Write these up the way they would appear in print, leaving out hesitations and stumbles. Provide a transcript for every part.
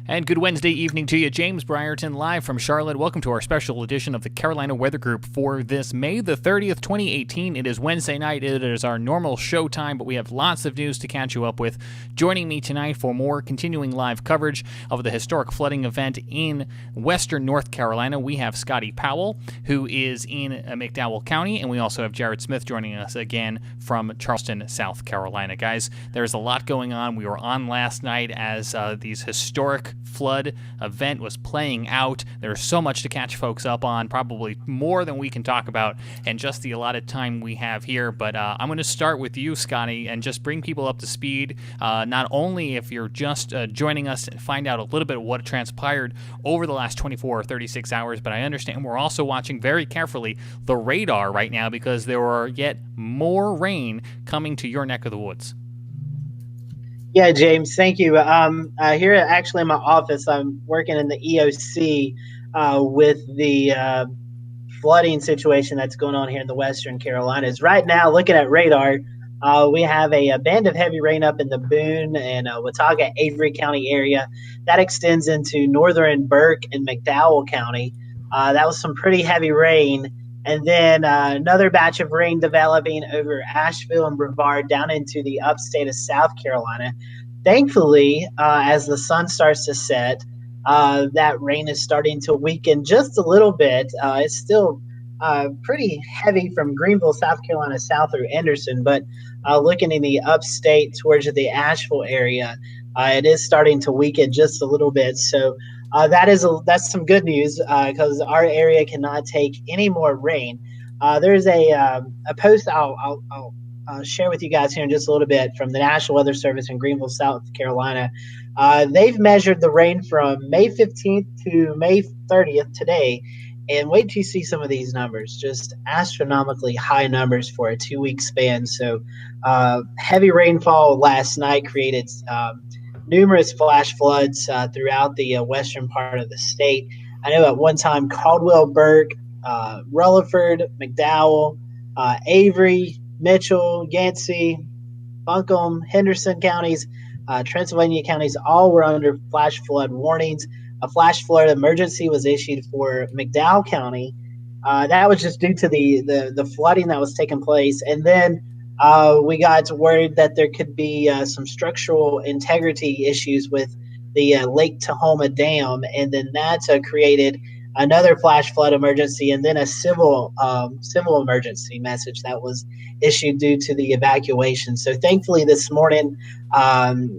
And good Wednesday evening to you. James Brierton live from Charlotte. Welcome to our special edition of the Carolina Weather Group for this May the 30th, 2018. It is Wednesday night. It is our normal show time, but we have lots of news to catch you up with. Joining me tonight for more continuing live coverage of the historic flooding event in western North Carolina, we have Scotty Powell, who is in McDowell County, and we also have Jared Smith joining us again from Charleston, South Carolina. Guys, there's a lot going on. We were on last night as these historic flood event was playing out. There's so much to catch folks up on, probably more than we can talk about in just the allotted time we have here. But I'm going to start with you, Scotty, and just bring people up to speed. Not only if you're just joining us and find out a little bit of what transpired over the last 24 or 36 hours, but I understand we're also watching very carefully the radar right now because there are yet more rain coming to your neck of the woods. Yeah, James, thank you. Here actually in my office, I'm working in the EOC with the flooding situation that's going on here in the Western Carolinas. Right now, looking at radar, we have a band of heavy rain up in the Boone and Watauga, Avery County area. That extends into northern Burke and McDowell County. That was some pretty heavy rain. And then another batch of rain developing over Asheville and Brevard down into the upstate of South Carolina. Thankfully, as the sun starts to set, that rain is starting to weaken just a little bit. It's still pretty heavy from Greenville, South Carolina, south through Anderson. But looking in the upstate towards the Asheville area, it is starting to weaken just a little bit. So that's some good news because our area cannot take any more rain. There's a post I'll share with you guys here in just a little bit from the National Weather Service in Greenville, South Carolina. They've measured the rain from May 15th to May 30th today. And wait till you see some of these numbers, just astronomically high numbers for a 2-week span. So heavy rainfall last night created numerous flash floods throughout the western part of the state. I know at one time Caldwell, Burke, Rutherford, McDowell, Avery, Mitchell, Yancey, Buncombe, Henderson counties, Transylvania counties all were under flash flood warnings. A flash flood emergency was issued for McDowell County. That was just due to the flooding that was taking place. And then we got worried that there could be some structural integrity issues with the Lake Tahoma Dam, and then that created another flash flood emergency, and then a civil emergency message that was issued due to the evacuation. So thankfully this morning,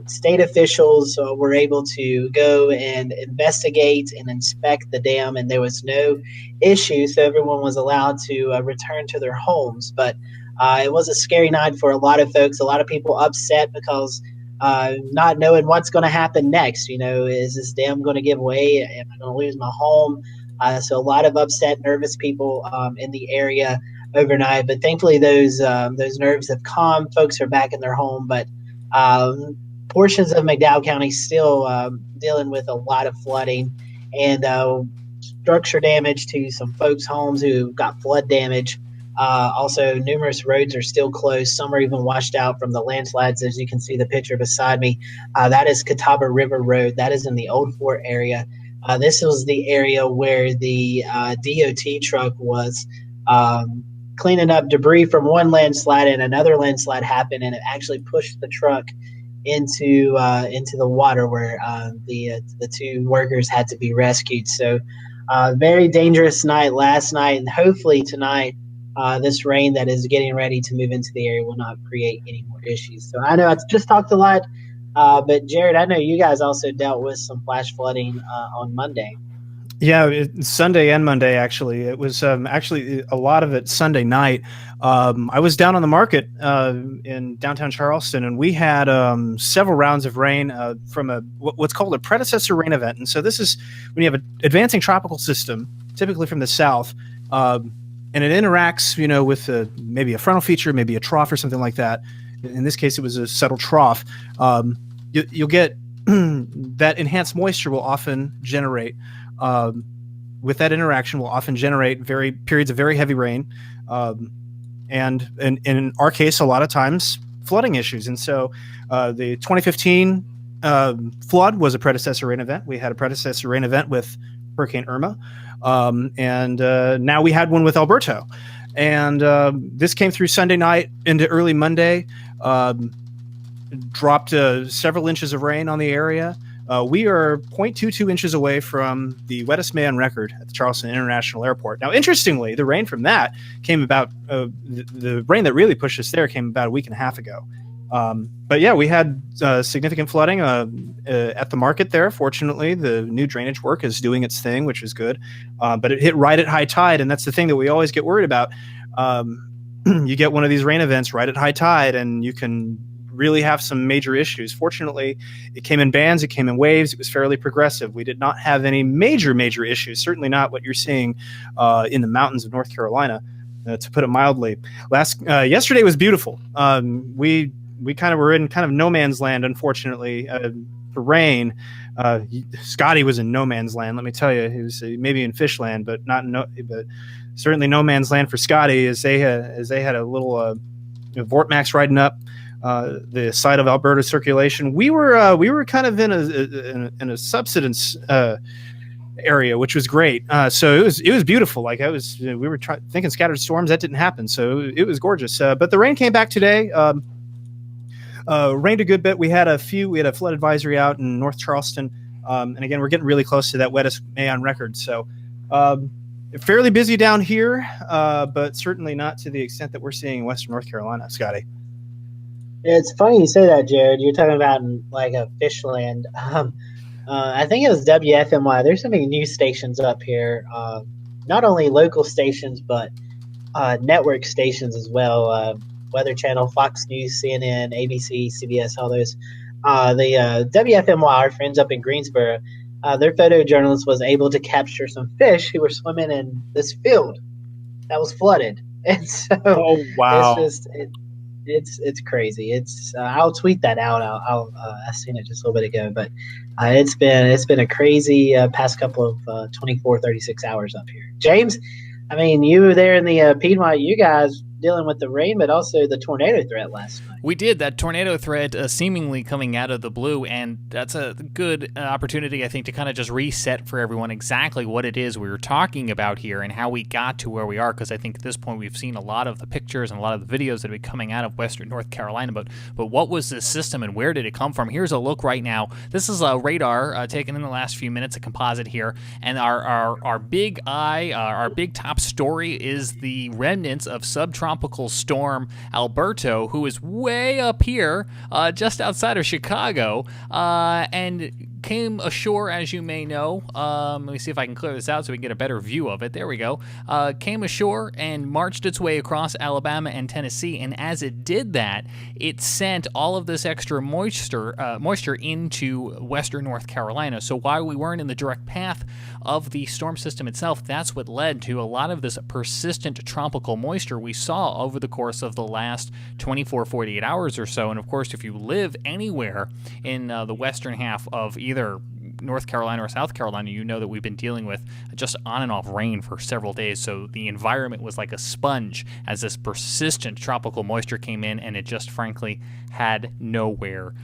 state officials were able to go and investigate and inspect the dam, and there was no issue. So everyone was allowed to return to their homes. But it was a scary night for a lot of folks. A lot of people upset because not knowing what's going to happen next. You know, is this dam going to give way? Am I going to lose my home? So a lot of upset, nervous people in the area overnight. But thankfully, those nerves have calmed. Folks are back in their home, but portions of McDowell County still dealing with a lot of flooding and structure damage to some folks' homes who got flood damage. Also, numerous roads are still closed. Some are even washed out from the landslides, as you can see the picture beside me. That is Catawba River Road. That is in the Old Fort area. This was the area where the DOT truck was cleaning up debris from one landslide, and another landslide happened, and it actually pushed the truck into the water where the two workers had to be rescued. So very dangerous night last night, and hopefully tonight this rain that is getting ready to move into the area will not create any more issues. So I know I've just talked a lot. But Jared, I know you guys also dealt with some flash flooding on Monday. Yeah, Sunday and Monday, actually. It was actually a lot of it Sunday night. I was down on the market in downtown Charleston, and we had several rounds of rain from what's called a predecessor rain event. And so this is when you have an advancing tropical system, typically from the south, and it interacts, with maybe a frontal feature, maybe a trough or something like that. In this case, it was a settled trough. You'll get that enhanced moisture will often generate, with that interaction, will often generate periods of very heavy rain, and in our case, a lot of times flooding issues. And so The 2015 flood was a predecessor rain event. We had a predecessor rain event with Hurricane Irma, and now we had one with Alberto. And this came through Sunday night into early Monday, dropped several inches of rain on the area. We are 0.22 inches away from the wettest May on record at the Charleston International Airport. Now, interestingly, the rain from that came about, the rain that really pushed us there came about a week and a half ago. But yeah, we had significant flooding at the market there. Fortunately, the new drainage work is doing its thing, which is good. But it hit right at high tide, and that's the thing that we always get worried about. You get one of these rain events right at high tide, and you can really have some major issues. Fortunately, it came in bands, it came in waves, it was fairly progressive. We did not have any major issues, certainly not what you're seeing in the mountains of North Carolina, to put it mildly. Yesterday was beautiful. We kind of were in kind of no man's land, unfortunately, for rain. Scotty was in no man's land, let me tell you. He was maybe in fish land, but but certainly no man's land for Scotty, as they had a little Vortmax riding up the side of Alberta circulation. We were kind of in a subsidence area, which was great. So it was beautiful. Like we were thinking scattered storms, that didn't happen. So it was gorgeous. But the rain came back today. Rained a good bit. We had a flood advisory out in North Charleston. And again, we're getting really close to that wettest May on record. So fairly busy down here, but certainly not to the extent that we're seeing in Western North Carolina, Scotty. It's funny you say that, Jared. You're talking about like a fish land. I think it was WFMY. There's so many news stations up here, not only local stations, but network stations as well. Weather Channel, Fox News, CNN, ABC, CBS, all those. The WFMY, our friends up in Greensboro, their photojournalist was able to capture some fish who were swimming in this field that was flooded. And so it's crazy. I'll tweet that out. I seen it just a little bit ago, but it's been a crazy past couple of 24, 36 hours up here. James, I mean, you were there in the Piedmont, you guys dealing with the rain, but also the tornado threat last night. We did. That tornado threat seemingly coming out of the blue, and that's a good opportunity, I think, to kind of just reset for everyone exactly what it is we were talking about here and how we got to where we are, because I think at this point we've seen a lot of the pictures and a lot of the videos that have been coming out of Western North Carolina, but what was this system and where did it come from? Here's a look right now. This is a radar taken in the last few minutes, a composite here, and our big eye, our big top story is the remnants of subtropical storm Alberto, who is way up here just outside of Chicago, and came ashore, as you may know. Let me see if I can clear this out so we can get a better view of it. There we go. Came ashore and marched its way across Alabama and Tennessee, and as it did that, it sent all of this extra moisture into western North Carolina. So while we weren't in the direct path of the storm system itself, that's what led to a lot of this persistent tropical moisture we saw over the course of the last 24, 48 hours or so. And of course, if you live anywhere in the western half of either North Carolina or South Carolina, you know that we've been dealing with just on and off rain for several days. So the environment was like a sponge as this persistent tropical moisture came in, and it just frankly had nowhere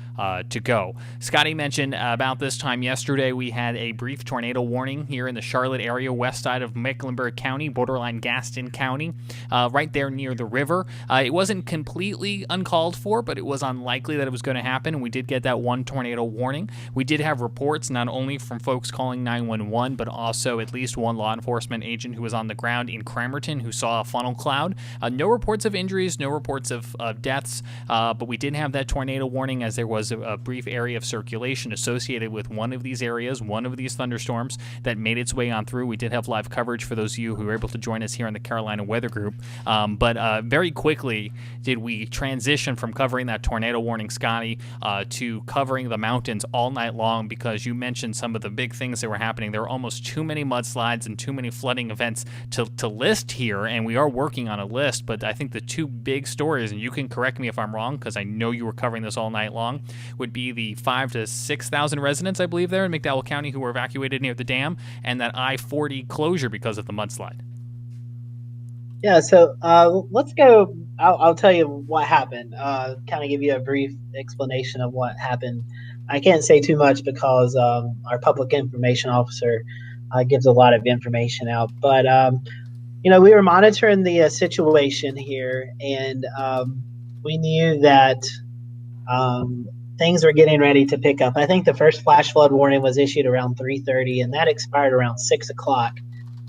to go. Scotty mentioned about this time yesterday we had a brief tornado warning here in the Charlotte area, west side of Mecklenburg County, borderline Gaston County, right there near the river. It wasn't completely uncalled for, but it was unlikely that it was going to happen, and we did get that one tornado warning. We did have reports not only from folks calling 911, but also at least one law enforcement agent who was on the ground in Cramerton who saw a funnel cloud. No reports of injuries, no reports of deaths, but we did have that tornado warning as there was a brief area of circulation associated with one of these areas, one of these thunderstorms that made its way on through. We did have live coverage for those of you who were able to join us here on the Carolina Weather Group, but very quickly did we transition from covering that tornado warning, Scotty, to covering the mountains all night long, because you mentioned some of the big things that were happening. There were almost too many mudslides and too many flooding events to list here, and we are working on a list, but I think the two big stories, and you can correct me if I'm wrong because I know you were covering this all night long, would be the 5,000 to 6,000 residents, I believe, there in McDowell County who were evacuated near the dam, and that I-40 closure because of the mudslide. Yeah, so let's go. I'll tell you what happened. Kind of give you a brief explanation of what happened. I can't say too much because our public information officer gives a lot of information out. But we were monitoring the situation here, and we knew that um, things were getting ready to pick up. I think the first flash flood warning was issued around 3:30, and that expired around 6 o'clock.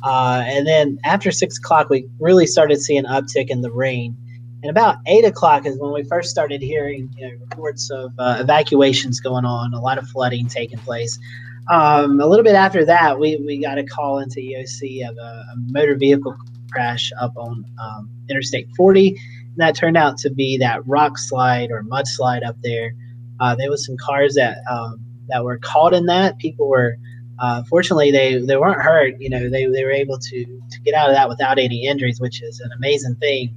And then after 6 o'clock, we really started seeing an uptick in the rain. And about 8 o'clock is when we first started hearing reports of evacuations going on, a lot of flooding taking place. A little bit after that, we got a call into EOC of a motor vehicle crash up on Interstate 40. And that turned out to be that rock slide or mudslide up there. There was some cars that were caught in that. People were fortunately, they weren't hurt. They were able to get out of that without any injuries, which is an amazing thing.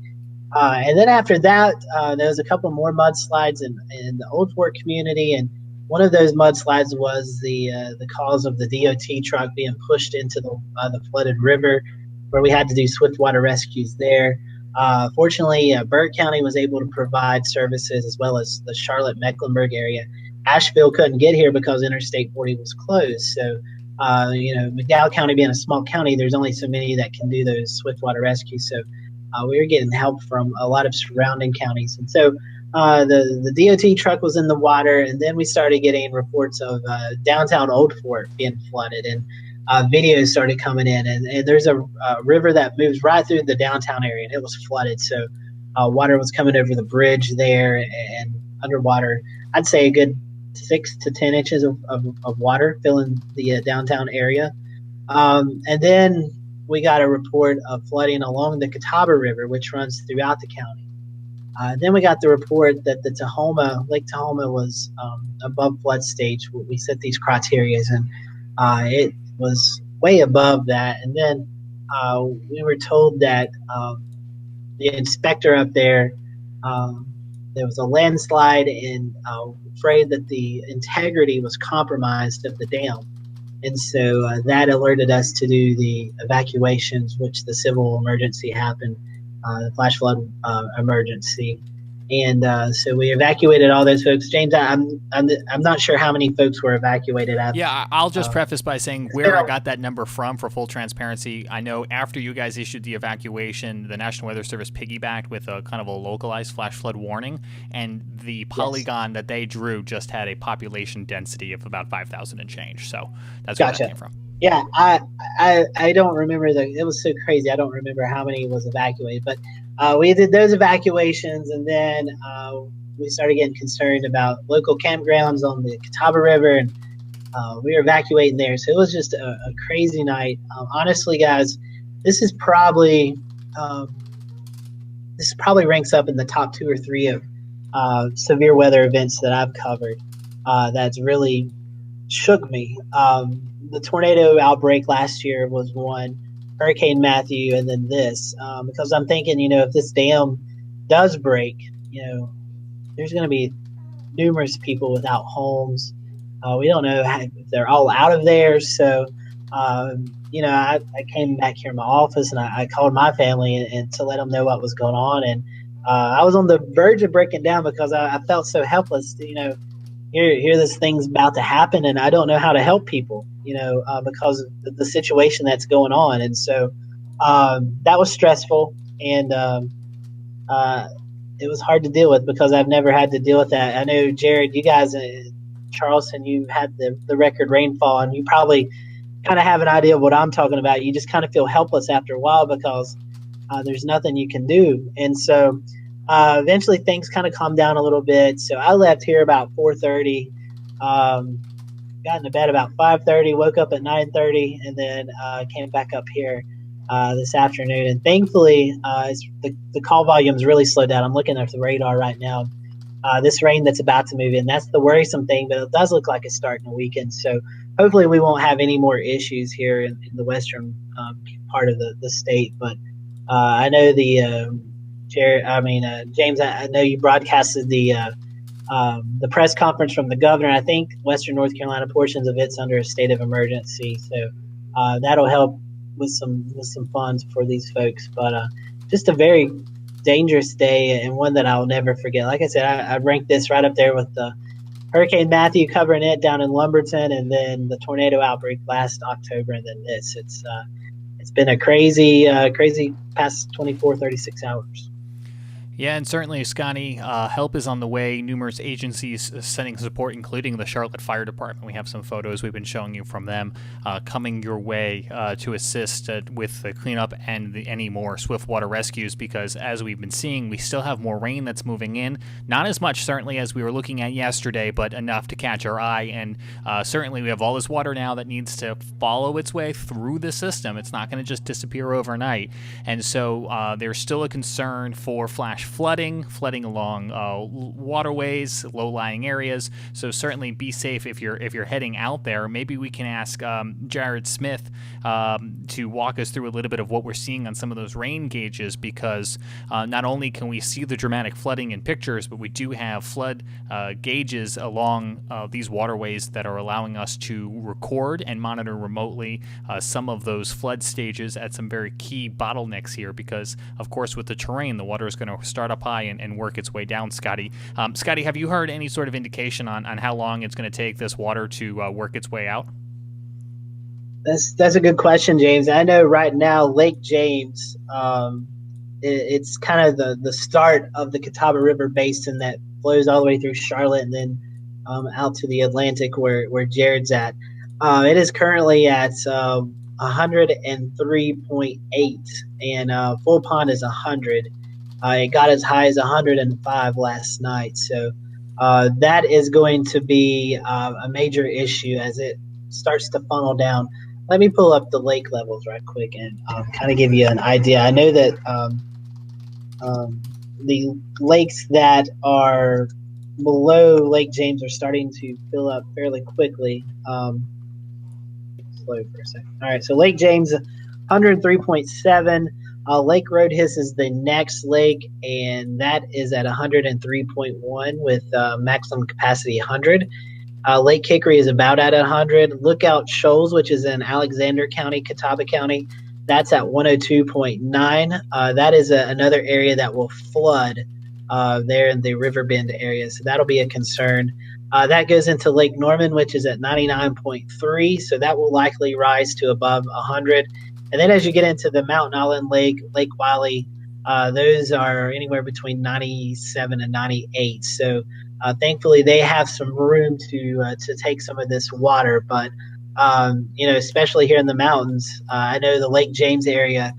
And then after that, there was a couple more mudslides in the Old Fort community, and one of those mudslides was the cause of the DOT truck being pushed into the flooded river, where we had to do swift water rescues there. Fortunately, Burke County was able to provide services as well as the Charlotte-Mecklenburg area. Asheville couldn't get here because Interstate 40 was closed. So, McDowell County being a small county, there's only so many that can do those swift water rescues. So, we were getting help from a lot of surrounding counties. And so, the DOT truck was in the water, and then we started getting reports of downtown Old Fort being flooded, and videos started coming in. And there's a river that moves right through the downtown area, and it was flooded. So, water was coming over the bridge there and underwater. I'd say a good 6 to 10 inches of water filling the downtown area. And then we got a report of flooding along the Catawba River, which runs throughout the county. Then we got the report that the Lake Tahoma was above flood stage. We set these criteria, and it was way above that. And then we were told that the inspector up there, there was a landslide, and afraid that the integrity was compromised of the dam. And so that alerted us to do the evacuations, which the civil emergency happened, the flash flood emergency. And so we evacuated all those folks. James, I'm not sure how many folks were evacuated. I'll just preface by saying where I got that number from for full transparency. I know after you guys issued the evacuation, the National Weather Service piggybacked with a kind of a localized flash flood warning, and the polygon that they drew just had a population density of about 5,000 and change. So that's where that came from. Yeah, I don't remember it was so crazy. I don't remember how many was evacuated, but we did those evacuations, and then we started getting concerned about local campgrounds on the Catawba River, and we were evacuating there. So it was just a crazy night. Honestly, guys, this probably ranks up in the top 2 or 3 of severe weather events that I've covered. That's really shook me. The tornado outbreak last year was one, Hurricane Matthew, and then this, because I'm thinking, if this dam does break, there's going to be numerous people without homes. We don't know if they're all out of there. So, I came back here in my office, and I called my family and to let them know what was going on. And I was on the verge of breaking down because I felt so helpless. Here this thing's about to happen, and I don't know how to help people, because of the situation that's going on. And so that was stressful, and it was hard to deal with because I've never had to deal with that. I know, Jared, you guys, Charleston, you had the record rainfall, and you probably kind of have an idea of what I'm talking about. You just kind of feel helpless after a while because there's nothing you can do. And so eventually things kind of calmed down a little bit. So I left here about 4:30, got into bed about 5:30, woke up at 9:30, and then came back up here this afternoon. And thankfully, the call volume's really slowed down. I'm looking at the radar right now. This rain that's about to move in, that's the worrisome thing, but it does look like it's starting to weaken. So hopefully we won't have any more issues here in the western part of the state. But I know James, I know you broadcasted the press conference from the governor. I think Western North Carolina, portions of it's under a state of emergency, so that'll help with some funds for these folks. But just a very dangerous day and one that I'll never forget. Like I said, I ranked this right up there with the Hurricane Matthew covering it down in Lumberton, and then the tornado outbreak last October, and then this. It's been a crazy past 36 hours. Yeah, and certainly, Scotty, help is on the way. Numerous agencies sending support, including the Charlotte Fire Department. We have some photos we've been showing you from them coming your way to assist with the cleanup and any more swift water rescues, because as we've been seeing, we still have more rain that's moving in. Not as much, certainly, as we were looking at yesterday, but enough to catch our eye. And certainly, we have all this water now that needs to follow its way through the system. It's not going to just disappear overnight. And so there's still a concern for flash flooding along waterways, low-lying areas. So certainly be safe if you're heading out there. Maybe we can ask Jared Smith to walk us through a little bit of what we're seeing on some of those rain gauges, because not only can we see the dramatic flooding in pictures, but we do have flood gauges along these waterways that are allowing us to record and monitor remotely some of those flood stages at some very key bottlenecks here, because of course with the terrain, the water is going to start up high and work its way down. Scotty, have you heard any sort of indication on how long it's going to take this water to work its way out? That's a good question, James. I know right now Lake James, it's kind of the start of the Catawba River basin that flows all the way through Charlotte and then out to the Atlantic where Jared's at. It is currently at 103.8, and full pond is 100. It got as high as 105 last night. So that is going to be a major issue as it starts to funnel down. Let me pull up the lake levels right quick and kind of give you an idea. I know that the lakes that are below Lake James are starting to fill up fairly quickly. Slow for a second. All right, so Lake James, 103.7. Lake Roadhiss is the next lake, and that is at 103.1 with maximum capacity 100. Lake Hickory is about at 100. Lookout Shoals, which is in Alexander County, Catawba County, that's at 102.9. That is another area that will flood there in the Riverbend area, so that'll be a concern. That goes into Lake Norman, which is at 99.3, so that will likely rise to above 100. And then as you get into the Mountain Island Lake, Lake Wiley, those are anywhere between 97 and 98. So thankfully they have some room to take some of this water. But, especially here in the mountains, I know the Lake James area,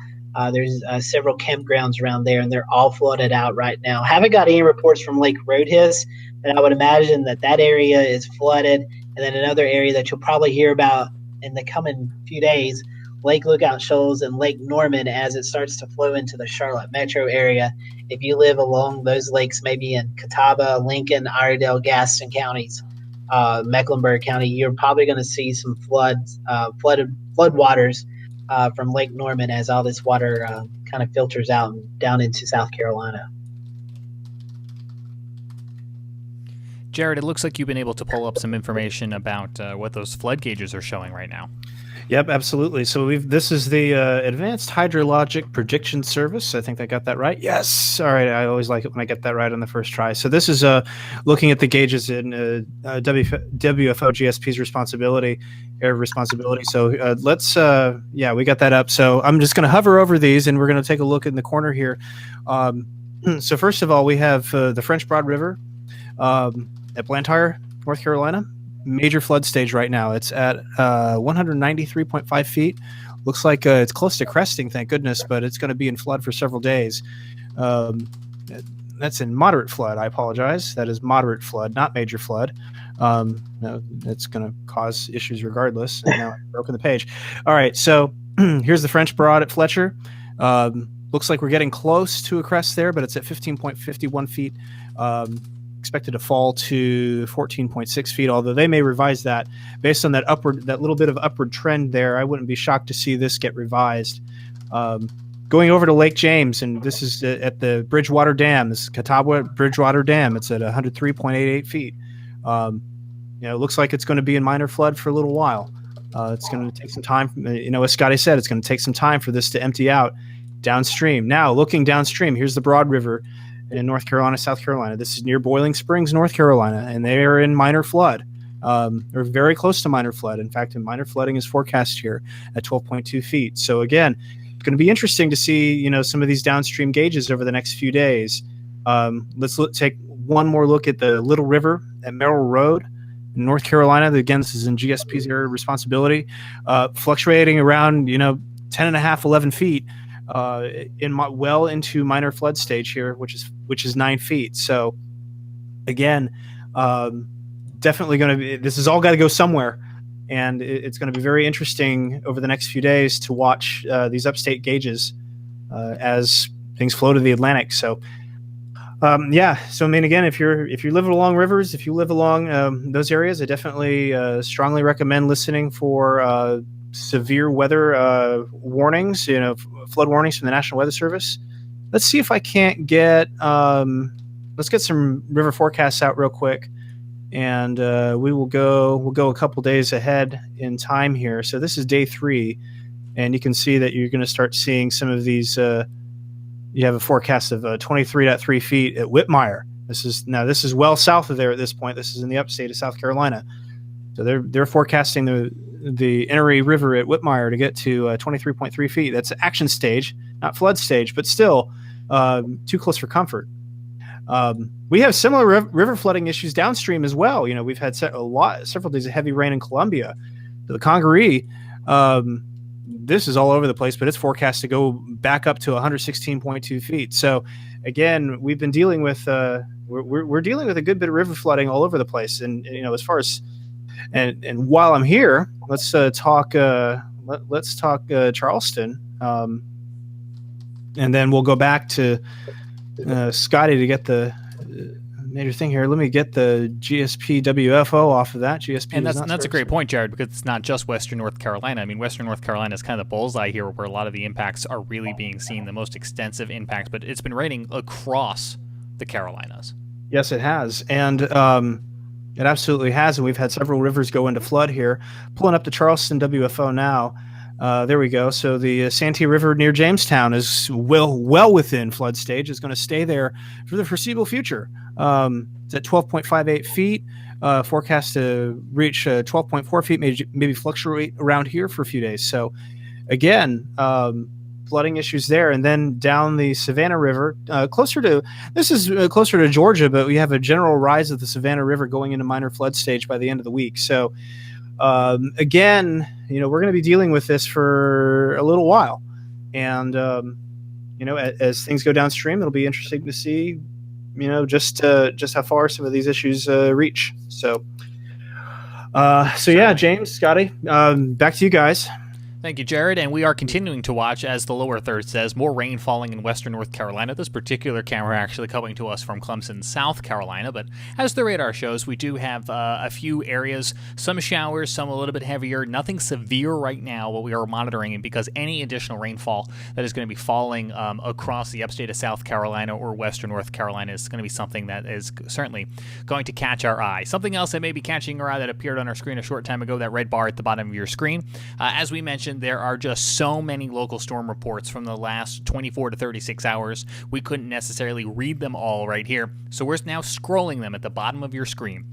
there's several campgrounds around there, and they're all flooded out right now. Haven't got any reports from Lake Roadhiss, and I would imagine that area is flooded. And then another area that you'll probably hear about in the coming few days, Lake Lookout Shoals and Lake Norman, as it starts to flow into the Charlotte metro area. If you live along those lakes, maybe in Catawba, Lincoln, Iredell, Gaston counties, Mecklenburg County, you're probably going to see some flood waters from Lake Norman as all this water kind of filters out and down into South Carolina. Jared, it looks like you've been able to pull up some information about what those flood gauges are showing right now. Yep, absolutely. So this is the Advanced Hydrologic Prediction Service. I think I got that right. Yes. All right. I always like it when I get that right on the first try. So this is looking at the gauges in WFO GSP's area of responsibility. So we got that up. So I'm just going to hover over these, and we're going to take a look in the corner here. So first of all, we have the French Broad River at Blantyre, North Carolina. Major flood stage right now. It's at 193.5 feet. Looks like it's close to cresting, thank goodness, but it's going to be in flood for several days. That's in moderate flood. I apologize. That is moderate flood, not major flood. It's going to cause issues regardless. Now I've broken the page. All right, so here's the French Broad at Fletcher. Looks like we're getting close to a crest there, but it's at 15.51 feet. Expected to fall to 14.6 feet, although they may revise that based on that little bit of upward trend there. I wouldn't be shocked to see this get revised. Going over to Lake James, and this is at the Bridgewater Dam. This is Catawba Bridgewater Dam. It's at 103.88 feet. It looks like it's going to be in minor flood for a little while. It's going to take some time. As Scotty said, it's going to take some time for this to empty out. downstream. Now, looking downstream, here's the Broad River in North Carolina, South Carolina. This is near Boiling Springs, North Carolina, and they are in minor flood. They're very close to minor flood. In fact, minor flooding is forecast here at 12.2 feet. So again, it's going to be interesting to see, some of these downstream gauges over the next few days. Let's take one more look at the Little River at Merrill Road in North Carolina. Again, this is in GSP's area of responsibility, fluctuating around, 10 and a half, 11 feet. Well into minor flood stage here, which is 9 feet. So again, definitely going to be, this has all got to go somewhere, and it's going to be very interesting over the next few days to watch these upstate gauges as things flow to the Atlantic. So so I mean, again, if you live along rivers, if you live along those areas, I definitely strongly recommend listening for severe weather warnings, flood warnings from the National Weather Service. Let's see if I can't get let's get some river forecasts out real quick, and we'll go a couple days ahead in time here. So this is day 3, and you can see that you're going to start seeing some of these. You have a forecast of 23.3 feet at Whitmire. This is well south of there at this point. This is in the upstate of South Carolina. So they're forecasting the Enoree River at Whitmire to get to 23.3 feet. That's action stage, not flood stage, but still too close for comfort. We have similar river flooding issues downstream as well. We've had several days of heavy rain in Columbia. The Congaree, this is all over the place, but it's forecast to go back up to 116.2 feet. So again, we've been dealing with we're dealing with a good bit of river flooding all over the place. And as far as and while I'm here, let's talk Charleston, and then we'll go back to Scotty to get the major thing here. Let me get the GSP WFO off of that. GSP, and that's a great point, Jared, because it's not just Western North Carolina. I mean, Western North Carolina is kind of the bullseye here, where a lot of the impacts are really being seen, the most extensive impacts. But it's been raining across the Carolinas. Yes, it has, and it absolutely has. And we've had several rivers go into flood here. Pulling up the Charleston WFO now. There we go. So the Santee River near Jamestown is well within flood stage. It's going to stay there for the foreseeable future. It's at 12.58 feet. Forecast to reach 12.4 feet, maybe fluctuate around here for a few days. So again, flooding issues there. And then down the Savannah River, closer to Georgia, but we have a general rise of the Savannah River going into minor flood stage by the end of the week. So again, we're going to be dealing with this for a little while, and as things go downstream, it'll be interesting to see, just how far some of these issues reach. So yeah, James, Scotty, back to you guys. Thank you, Jared. And we are continuing to watch, as the lower third says, more rain falling in western North Carolina. This particular camera actually coming to us from Clemson, South Carolina. But as the radar shows, we do have a few areas, some showers, some a little bit heavier. Nothing severe right now, but we are monitoring it, because any additional rainfall that is going to be falling across the upstate of South Carolina or western North Carolina is going to be something that is certainly going to catch our eye. Something else that may be catching our eye that appeared on our screen a short time ago, that red bar at the bottom of your screen. As we mentioned, there are just so many local storm reports from the last 24 to 36 hours. We couldn't necessarily read them all right here, so we're now scrolling them at the bottom of your screen.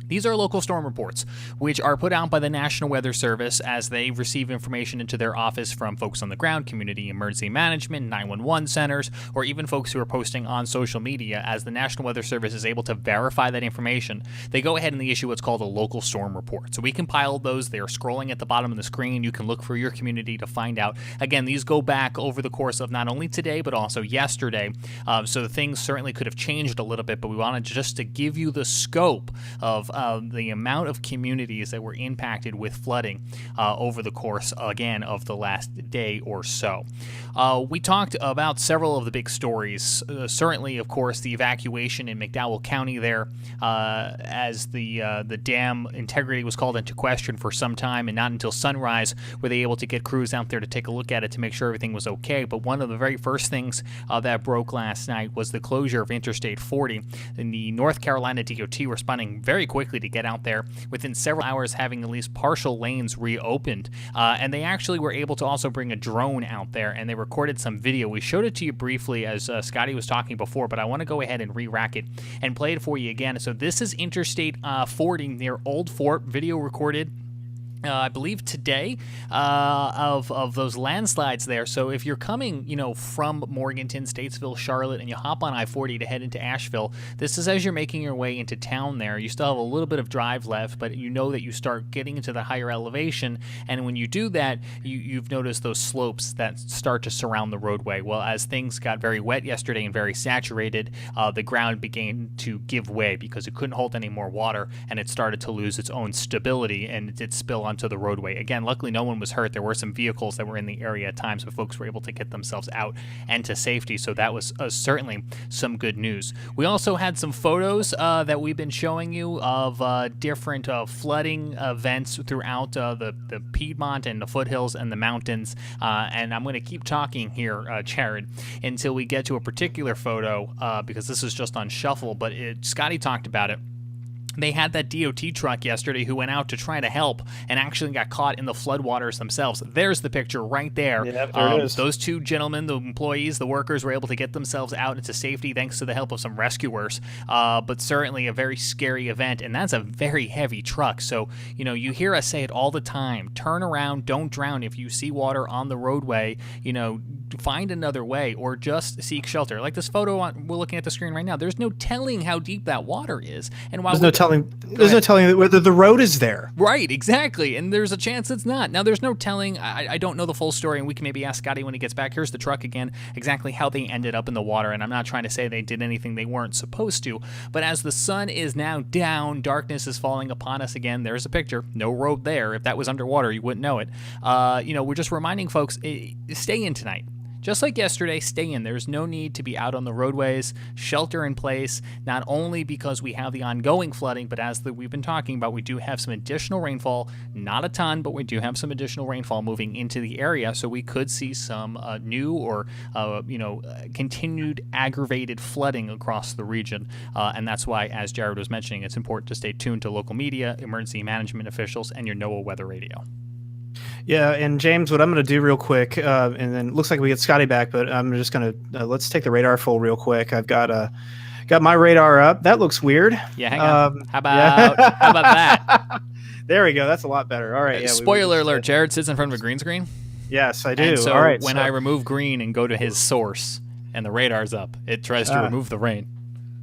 These are local storm reports, which are put out by the National Weather Service as they receive information into their office from folks on the ground, community emergency management, 911 centers, or even folks who are posting on social media. As the National Weather Service is able to verify that information, they go ahead and they issue what's called a local storm report. So we compiled those. They are scrolling at the bottom of the screen. You can look for your community to find out. Again, these go back over the course of not only today, but also yesterday. So things certainly could have changed a little bit, but we wanted just to give you the scope of the amount of communities that were impacted with flooding over the course, again, of the last day or so. We talked about several of the big stories. Certainly, of course, the evacuation in McDowell County there, as the dam integrity was called into question for some time, and not until sunrise were they able to get crews out there to take a look at it to make sure everything was okay. But one of the very first things that broke last night was the closure of Interstate 40, and the North Carolina DOT responding very quickly quickly to get out there within several hours, having at least partial lanes reopened. And they actually were able to also bring a drone out there, and they recorded some video. We showed it to you briefly as Scotty was talking before, but I want to go ahead and re-rack it and play it for you again. So this is Interstate 40 near Old Fort, video recorded I believe today, of those landslides there. So if you're coming, from Morganton, Statesville, Charlotte, and you hop on I-40 to head into Asheville, this is as you're making your way into town there. You still have a little bit of drive left, but you know that you start getting into the higher elevation, and when you do that, you've noticed those slopes that start to surround the roadway. Well, as things got very wet yesterday and very saturated, the ground began to give way because it couldn't hold any more water, and it started to lose its own stability, and it did spill onto the roadway. Again, luckily no one was hurt. There were some vehicles that were in the area at times, but folks were able to get themselves out and to safety, so that was certainly some good news. We also had some photos that we've been showing you of different flooding events throughout the Piedmont and the foothills and the mountains, and I'm going to keep talking here, Jared, until we get to a particular photo, because this is just on shuffle, but Scotty talked about it. They had that DOT truck yesterday who went out to try to help and actually got caught in the floodwaters themselves. There's the picture right there. Yep, there it is. Those two gentlemen, the employees, the workers, were able to get themselves out into safety thanks to the help of some rescuers. But certainly a very scary event, and that's a very heavy truck. So, you hear us say it all the time. Turn around, don't drown. If you see water on the roadway, find another way or just seek shelter. Like this photo we're looking at the screen right now, there's no telling how deep that water is. And while there's no telling whether the road is there. Right, exactly. And there's a chance it's not. Now, there's no telling. I don't know the full story, and we can maybe ask Scotty when he gets back. Here's the truck again, exactly how they ended up in the water. And I'm not trying to say they did anything they weren't supposed to. But as the sun is now down, darkness is falling upon us again. There's a picture. No road there. If that was underwater, you wouldn't know it. We're just reminding folks, stay in tonight. Just like yesterday, stay in. There's no need to be out on the roadways. Shelter in place, not only because we have the ongoing flooding, but as we've been talking about, we do have some additional rainfall. Not a ton, but we do have some additional rainfall moving into the area, so we could see some new or continued aggravated flooding across the region. And that's why, as Jared was mentioning, it's important to stay tuned to local media, emergency management officials, and your NOAA weather radio. Yeah, and James, what I'm going to do real quick, and then it looks like we get Scotty back, but I'm just going to let's take the radar full real quick. I've got my radar up. That looks weird. Yeah, hang on. How about that? There we go. That's a lot better. All right. Yeah, spoiler alert: Jared sits in front of a green screen. Yes, I do. And so all right. When I remove green and go to his source, and the radar's up, it tries to remove the rain.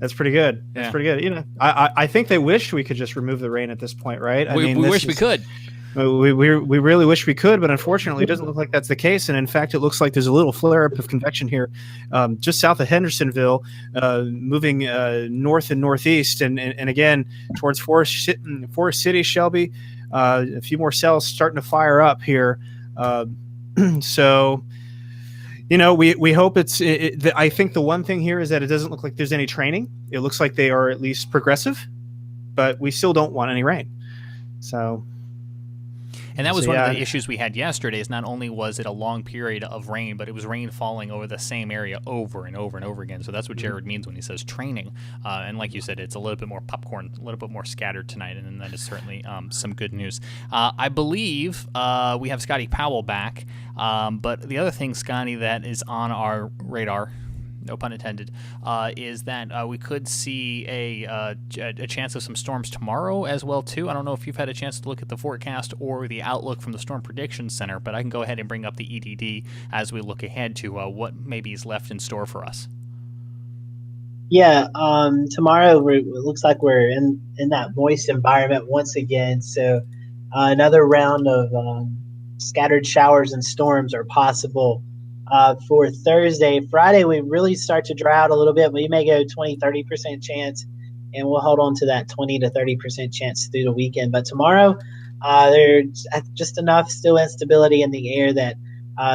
That's pretty good. Yeah. That's pretty good. I think they wished we could just remove the rain at this point, right? We wish we could. We really wish we could, but unfortunately, it doesn't look like that's the case. And in fact, it looks like there's a little flare-up of convection here, just south of Hendersonville, moving north and northeast, and again towards Forest City, Shelby. A few more cells starting to fire up here. So, we hope I think the one thing here is that it doesn't look like there's any training. It looks like they are at least progressive, but we still don't want any rain. So. And that was one of the issues we had yesterday. Is not only was it a long period of rain, but it was rain falling over the same area over and over and over again. So that's what Jared means when he says training. And like you said, it's a little bit more popcorn, a little bit more scattered tonight, and that is certainly some good news. I believe we have Scotty Powell back, but the other thing, Scotty, that is on our radar, no pun intended, is that we could see a chance of some storms tomorrow as well, too. I don't know if you've had a chance to look at the forecast or the outlook from the Storm Prediction Center, but I can go ahead and bring up the EDD as we look ahead to what maybe is left in store for us. Yeah, tomorrow it looks like we're in that moist environment once again, so another round of scattered showers and storms are possible. For Thursday. Friday, we really start to dry out a little bit. We may go 20-30% chance, and we'll hold on to that 20 to 30% chance through the weekend. But tomorrow, there's just enough still instability in the air that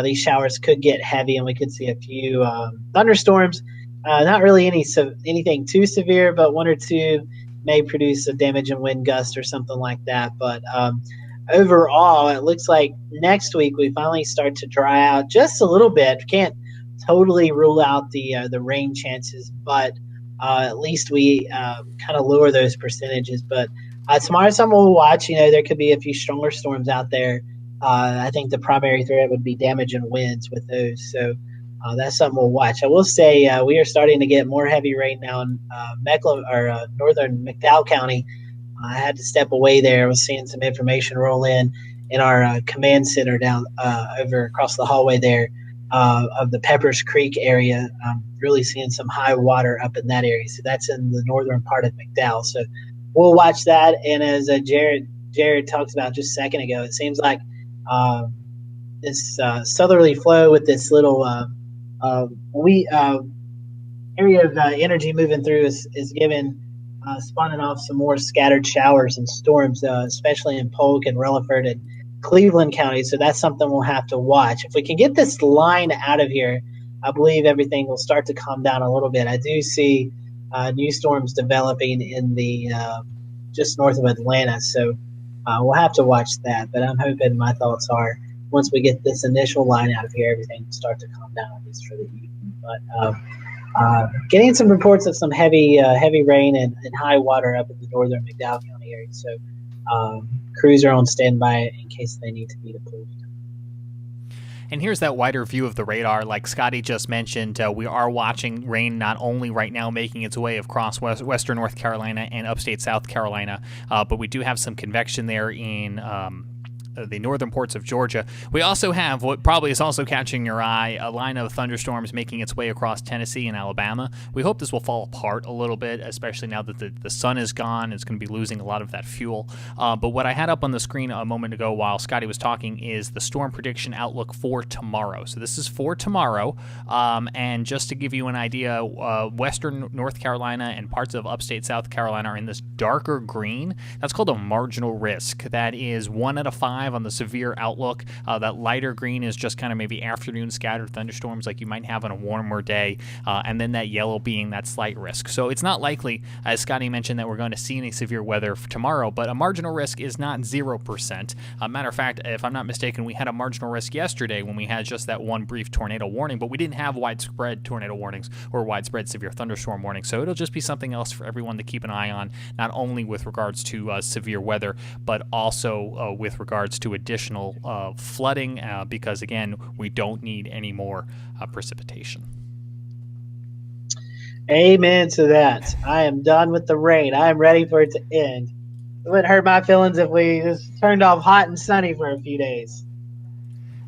these showers could get heavy, and we could see a few thunderstorms. Not really anything too severe, but one or two may produce a damage and wind gust or something like that. But overall, it looks like next week we finally start to dry out just a little bit. Can't totally rule out the rain chances, but at least we kind of lower those percentages. But Tomorrow's something we'll watch. There could be a few stronger storms out there. I think the primary threat would be damage and winds with those. So that's something we'll watch. I will say we are starting to get more heavy rain now in northern McDowell County. I had to step away there. I was seeing some information roll in our command center down over across the hallway there of the Peppers Creek area. I'm really seeing some high water up in that area. So that's in the northern part of McDowell. So we'll watch that. And as Jared talked about just a second ago, it seems like this southerly flow with this little area of energy moving through is giving spawning off some more scattered showers and storms, especially in Polk and Rutherford and Cleveland County. So that's something we'll have to watch. If we can get this line out of here, I believe everything will start to calm down a little bit. I do see new storms developing in the just north of Atlanta. So we'll have to watch that. But I'm hoping, my thoughts are, once we get this initial line out of here, everything will start to calm down, at least for the evening. But getting some reports of some heavy rain and high water up in the northern McDowell County area. So crews are on standby in case they need to be deployed. And here's that wider view of the radar. Like Scotty just mentioned, we are watching rain not only right now making its way across western North Carolina and upstate South Carolina, but we do have some convection there in the northern ports of Georgia. We also have what probably is also catching your eye, a line of thunderstorms making its way across Tennessee and Alabama. We hope this will fall apart a little bit, especially now that the sun is gone. It's going to be losing a lot of that fuel. But what I had up on the screen a moment ago while Scotty was talking is the storm prediction outlook for tomorrow. So this is for tomorrow. And just to give you an idea, western North Carolina and parts of upstate South Carolina are in this darker green. That's called a marginal risk. That is 1 out of 5 on the severe outlook. That lighter green is just kind of maybe afternoon scattered thunderstorms like you might have on a warmer day, and then that yellow being that slight risk. So it's not likely, as Scotty mentioned, that we're going to see any severe weather for tomorrow, but a marginal risk is not 0%. Matter of fact, if I'm not mistaken, we had a marginal risk yesterday when we had just that one brief tornado warning, but we didn't have widespread tornado warnings or widespread severe thunderstorm warnings. So it'll just be something else for everyone to keep an eye on, not only with regards to severe weather, but also with regards to additional flooding, because again, we don't need any more precipitation. Amen to that. I am done with the rain. I am ready for it to end. It wouldn't hurt my feelings if we just turned off hot and sunny for a few days.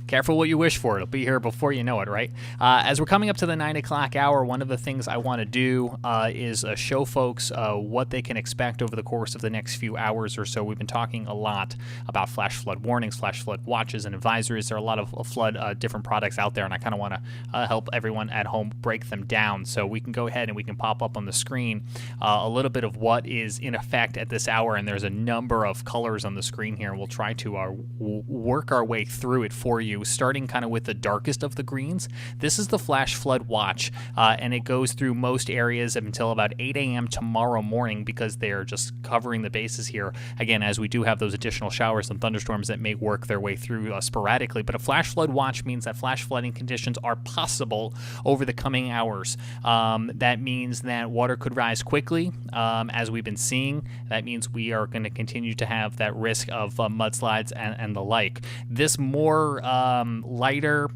Careful what you wish for. It'll be here before you know it, right? As we're coming up to the 9 o'clock hour, one of the things I want to do is show folks what they can expect over the course of the next few hours or so. We've been talking a lot about flash flood warnings, flash flood watches, and advisories. There are a lot of flood different products out there, and I kind of want to help everyone at home break them down. So we can go ahead and we can pop up on the screen a little bit of what is in effect at this hour, and there's a number of colors on the screen here. We'll try to work our way through it for you, starting kind of with the darkest of the greens. This is the flash flood watch, and it goes through most areas until about 8 a.m. tomorrow morning, because they're just covering the bases here. Again, as we do have those additional showers and thunderstorms that may work their way through sporadically, but a flash flood watch means that flash flooding conditions are possible over the coming hours. That means that water could rise quickly, as we've been seeing. That means we are going to continue to have that risk of mudslides and the like. This more lighter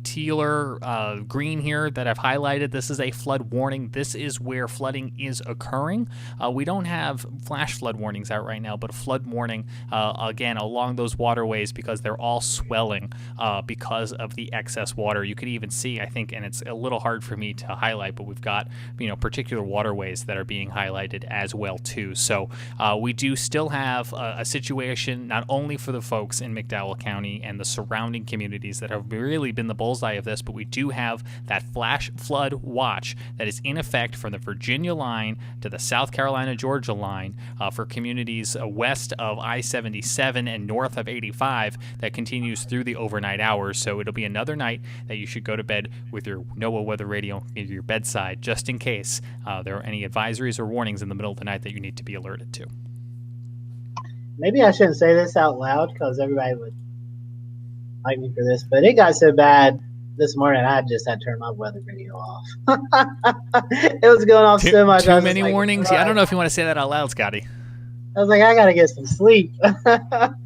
tealer green here that I've highlighted, this is a flood warning. This is where flooding is occurring. We don't have flash flood warnings out right now, but a flood warning, again, along those waterways, because they're all swelling because of the excess water. You could even see, I think, and it's a little hard for me to highlight, but we've got, particular waterways that are being highlighted as well too. So we do still have a situation, not only for the folks in McDowell County and the surrounding communities that have really been the bullseye of this, but we do have that flash flood watch that is in effect from the Virginia line to the South Carolina-Georgia line for communities west of I-77 and north of 85 that continues through the overnight hours. So it'll be another night that you should go to bed with your NOAA weather radio at your bedside, just in case there are any advisories or warnings in the middle of the night that you need to be alerted to. Maybe I shouldn't say this out loud because everybody would like me for this, but it got so bad this morning I just had to turn my weather radio off. It was going off so much. Too many warnings? Yeah, I don't know if you want to say that out loud, Scotty. I was like, I gotta get some sleep.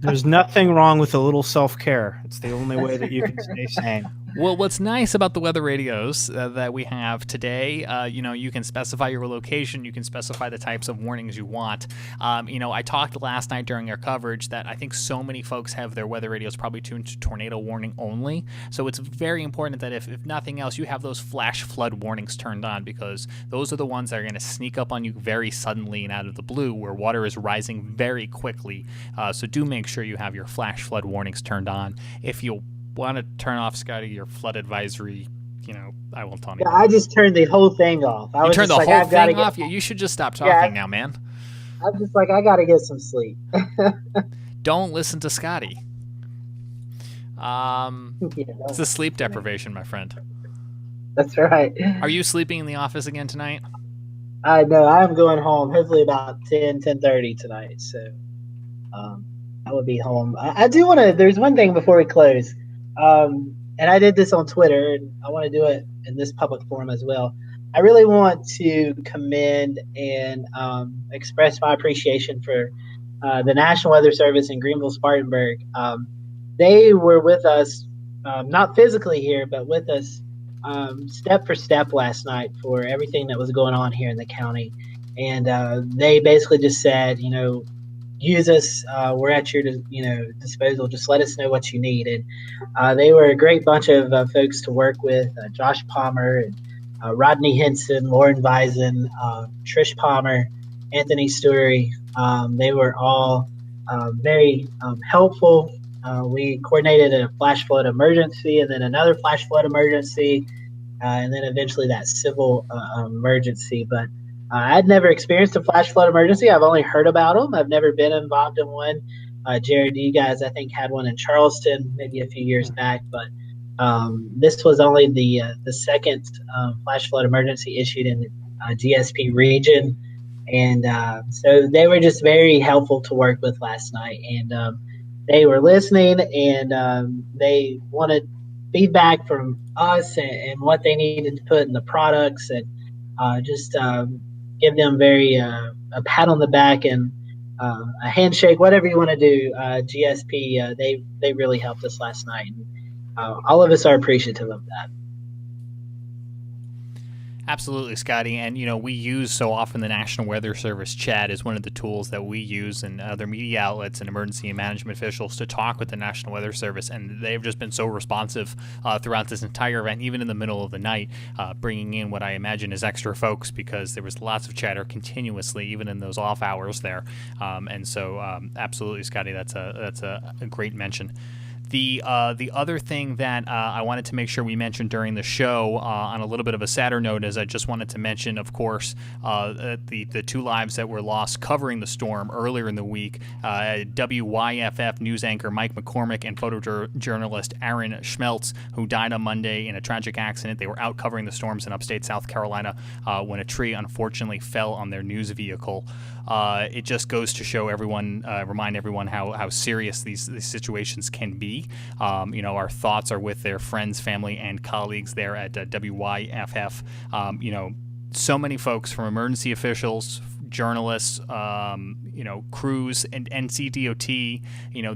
There's nothing wrong with a little self-care. It's the only way that you can stay sane. Well, what's nice about the weather radios that we have today, you can specify your location, you can specify the types of warnings you want. I talked last night during our coverage that I think so many folks have their weather radios probably tuned to tornado warning only. So it's very important that if nothing else, you have those flash flood warnings turned on, because those are the ones that are going to sneak up on you very suddenly and out of the blue, where water is rising very quickly. So do make sure you have your flash flood warnings turned on. If you want to turn off, Scotty, your flood advisory, I won't tell you. Yeah, I just turned the whole thing off. You turned the whole thing off? You should just stop talking now, man. I'm just like, I got to get some sleep. Don't listen to Scotty. It's a sleep deprivation, my friend. That's right. Are you sleeping in the office again tonight? I know. I'm going home hopefully about 10:30 tonight. So I will be home. I do want to, there's one thing before we close. And I did this on Twitter, and I want to do it in this public forum as well. I really want to commend and express my appreciation for the National Weather Service in Greenville-Spartanburg. They were with us, not physically here, but with us step for step last night for everything that was going on here in the county. And they basically just said, use us. We're at your disposal. Just let us know what you need. And they were a great bunch of folks to work with. Josh Palmer, and Rodney Henson, Lauren Visen, Trish Palmer, Anthony Stewart. They were all very helpful. We coordinated a flash flood emergency, and then another flash flood emergency, and then eventually that civil emergency. But I'd never experienced a flash flood emergency. I've only heard about them. I've never been involved in one. Jared, you guys, I think, had one in Charleston maybe a few years back, but this was only the second flash flood emergency issued in the GSP region. And so they were just very helpful to work with last night. And they were listening, and they wanted feedback from us and what they needed to put in the products, and just give them a pat on the back and a handshake, whatever you want to do. GSP, they really helped us last night. And, all of us are appreciative of that. Absolutely, Scotty. And, we use so often the National Weather Service chat is one of the tools that we use, and other media outlets and emergency management officials to talk with the National Weather Service. And they've just been so responsive throughout this entire event, even in the middle of the night, bringing in what I imagine is extra folks, because there was lots of chatter continuously, even in those off hours there. And so absolutely, Scotty, that's a great mention. The other thing that I wanted to make sure we mentioned during the show, on a little bit of a sadder note, is I just wanted to mention, of course, the two lives that were lost covering the storm earlier in the week. WYFF news anchor Mike McCormick and photojournalist Aaron Schmeltz, who died on Monday in a tragic accident. They were out covering the storms in upstate South Carolina when a tree unfortunately fell on their news vehicle. It just goes to show everyone, remind everyone how serious these situations can be. Our thoughts are with their friends, family, and colleagues there at WYFF. So many folks, from emergency officials, journalists, crews, and NCDOT,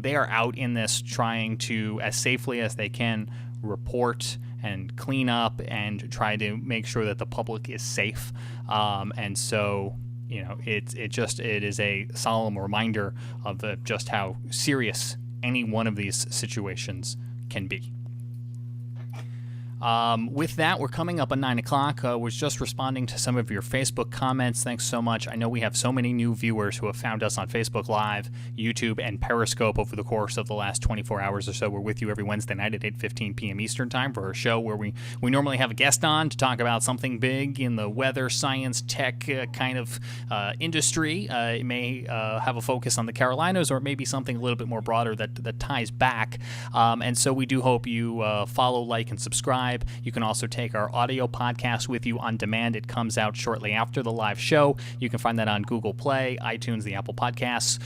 they are out in this trying to, as safely as they can, report and clean up and try to make sure that the public is safe. And so it is a solemn reminder of just how serious any one of these situations can be. With that, we're coming up on 9 o'clock. Was just responding to some of your Facebook comments. Thanks so much. I know we have so many new viewers who have found us on Facebook Live, YouTube, and Periscope over the course of the last 24 hours or so. We're with you every Wednesday night at 8:15 p.m. Eastern Time for our show where we normally have a guest on to talk about something big in the weather, science, tech kind of industry. It may have a focus on the Carolinas, or maybe something a little bit more broader that ties back. And so we do hope you follow, like, and subscribe subscribe. You can also take our audio podcast with you on demand. It comes out shortly after the live show. You can find that on Google Play, iTunes, the Apple Podcasts,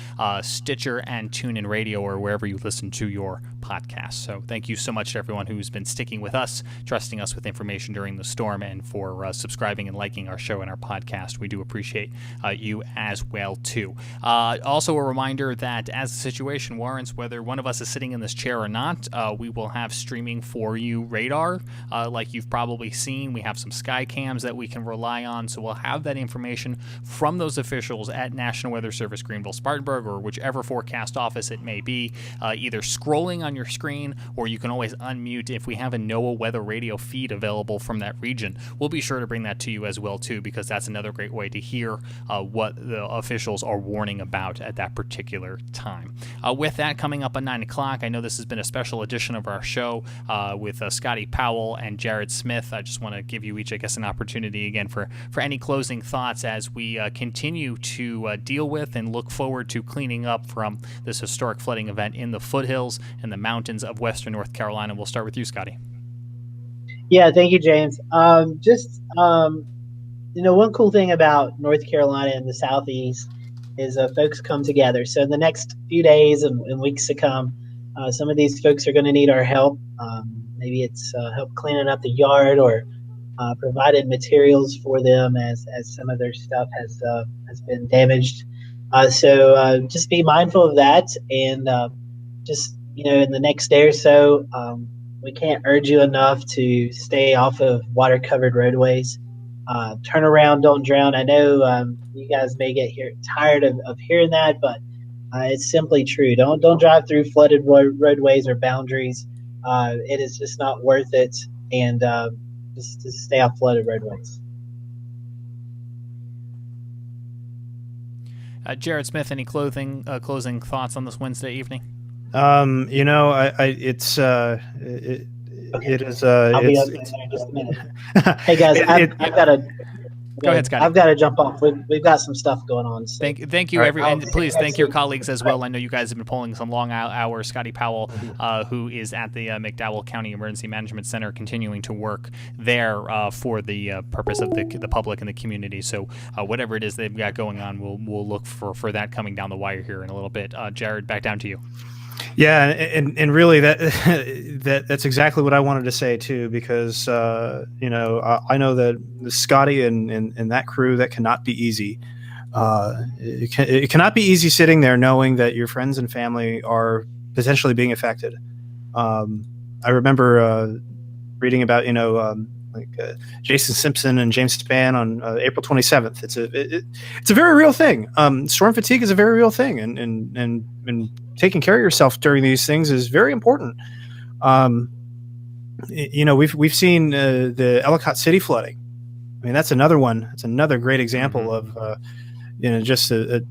Stitcher, and TuneIn Radio, or wherever you listen to your podcasts. So thank you so much to everyone who's been sticking with us, trusting us with information during the storm, and for subscribing and liking our show and our podcast. We do appreciate you as well, too. Also, a reminder that as the situation warrants, whether one of us is sitting in this chair or not, we will have streaming for you radar, like you've probably seen. We have some sky cams that we can rely on, so we'll have that information from those officials at National Weather Service Greenville Spartanburg, or whichever forecast office it may be, either scrolling on your screen, or you can always unmute if we have a NOAA weather radio feed available from that region. We'll be sure to bring that to you as well, too, because that's another great way to hear what the officials are warning about at that particular time. With that, coming up at 9 o'clock, I know this has been a special edition of our show with Scotty Powell and Jared Smith. I just want to give you each, I guess, an opportunity again for any closing thoughts as we continue to deal with and look forward to cleaning up from this historic flooding event in the foothills and the mountains of western North Carolina. We'll start with you, Scotty. Yeah, thank you, James. One cool thing about North Carolina and the Southeast is folks come together. So in the next few days and weeks to come, some of these folks are going to need our help. Maybe it's help cleaning up the yard, or provided materials for them as some of their stuff has been damaged. So just be mindful of that, and in the next day or so, we can't urge you enough to stay off of water-covered roadways. Turn around, don't drown. I know you guys may get tired of hearing that, but it's simply true. Don't drive through flooded roadways or boundaries. It is just not worth it, and just stay off flooded roadways. Jared Smith, any closing thoughts on this Wednesday evening? It is. I'll be up in there in just a minute. Hey guys, I've got to. Go ahead, Scotty. I've got to jump off. We've got some stuff going on. So. Thank you, and please thank your colleagues as well. I know you guys have been pulling some long hours. Scotty Powell, who is at the McDowell County Emergency Management Center, continuing to work there for the purpose of the public and the community. So whatever it is they've got going on, we'll look for that coming down the wire here in a little bit. Jared, back down to you. Yeah, and really that's exactly what I wanted to say too, because I know that Scotty and that crew, that cannot be easy. It cannot be easy sitting there knowing that your friends and family are potentially being affected. I remember reading about Jason Simpson and James Spann on April 27th. It's a very real thing. Storm fatigue is a very real thing, and taking care of yourself during these things is very important. We've seen the Ellicott City flooding. I mean, that's another one. It's another great example of just an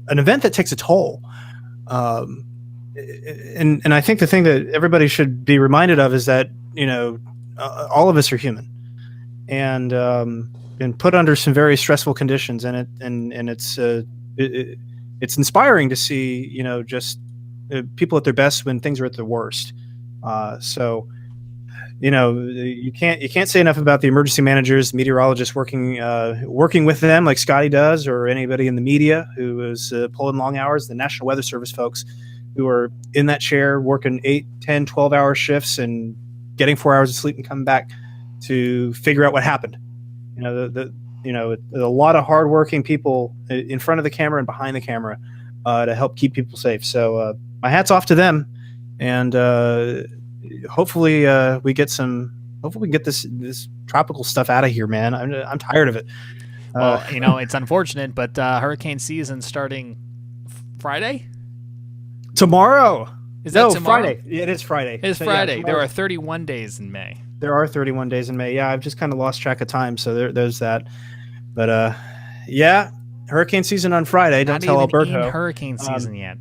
event that takes a toll. And I think the thing that everybody should be reminded of is that all of us are human, and been put under some very stressful conditions, and it's inspiring to see just people at their best when things are at their worst. So you can't say enough about the emergency managers, meteorologists working with them like Scotty does, or anybody in the media who is pulling long hours. The National Weather Service folks who are in that chair working 8, 10, 12-hour shifts and getting 4 hours of sleep and coming back to figure out what happened. A lot of hardworking people in front of the camera and behind the camera to help keep people safe. So my hat's off to them, and hopefully we get this tropical stuff out of here, man. I'm tired of it. Well, it's unfortunate, but hurricane season starting Friday? Tomorrow. Is that tomorrow? Friday? It is Friday. It's Friday. Yeah, there are 31 days in May. There are 31 days in May. Yeah, I've just kind of lost track of time, so there's that. But hurricane season on Friday. Don't tell Alberto. Not even in hurricane season yet.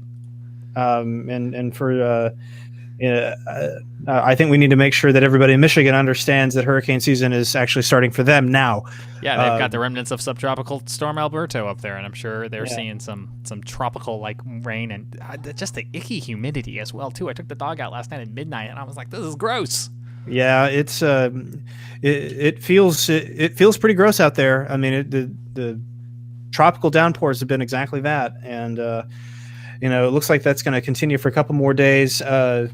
I think we need to make sure that everybody in Michigan understands that hurricane season is actually starting for them now. Yeah, they've got the remnants of subtropical storm Alberto up there, and I'm sure they're seeing some tropical like rain and just the icky humidity as well too. I took the dog out last night at midnight, and I was like, "This is gross." Yeah, it feels pretty gross out there. I mean, the tropical downpours have been exactly that, and it looks like that's going to continue for a couple more days. As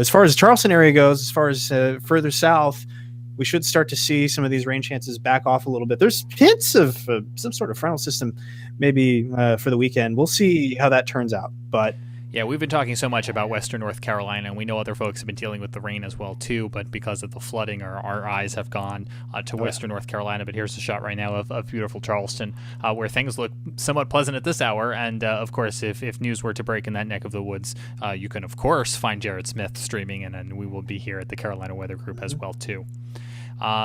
far as the Charleston area goes, as far as further south, we should start to see some of these rain chances back off a little bit. There's hints of some sort of frontal system maybe for the weekend. We'll see how that turns out, but. Yeah, we've been talking so much about Western North Carolina, and we know other folks have been dealing with the rain as well, too, but because of the flooding, our eyes have gone to Western North Carolina. But here's a shot right now of beautiful Charleston, where things look somewhat pleasant at this hour. And, of course, if news were to break in that neck of the woods, you can, of course, find Jared Smith streaming, and we will be here at the Carolina Weather Group as well, too.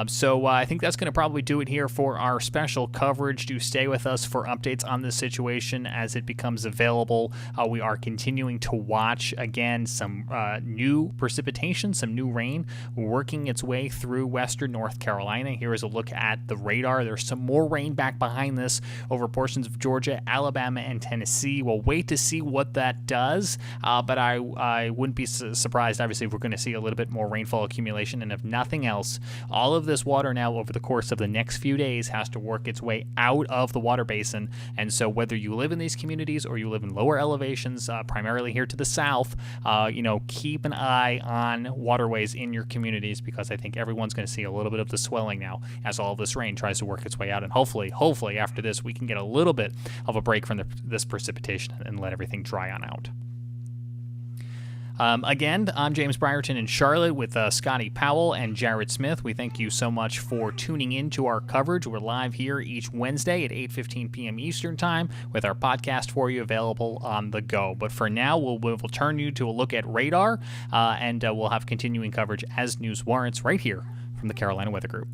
So I think that's going to probably do it here for our special coverage. Do stay with us for updates on this situation as it becomes available. We are continuing to watch, again, some new precipitation, some new rain working its way through western North Carolina. Here is a look at the radar. There's some more rain back behind this over portions of Georgia, Alabama, and Tennessee. We'll wait to see what that does, but I wouldn't be surprised, obviously, if we're going to see a little bit more rainfall accumulation, and if nothing else, all of this water now over the course of the next few days has to work its way out of the water basin. And so whether you live in these communities or you live in lower elevations, primarily here to the south, keep an eye on waterways in your communities, because I think everyone's going to see a little bit of the swelling now as all of this rain tries to work its way out. And hopefully after this, we can get a little bit of a break from this precipitation and let everything dry on out. Again, I'm James Brierton in Charlotte with Scotty Powell and Jared Smith. We thank you so much for tuning in to our coverage. We're live here each Wednesday at 8:15 p.m. Eastern Time with our podcast for you available on the go. But for now, we'll turn you to a look at radar, and we'll have continuing coverage as news warrants right here from the Carolina Weather Group.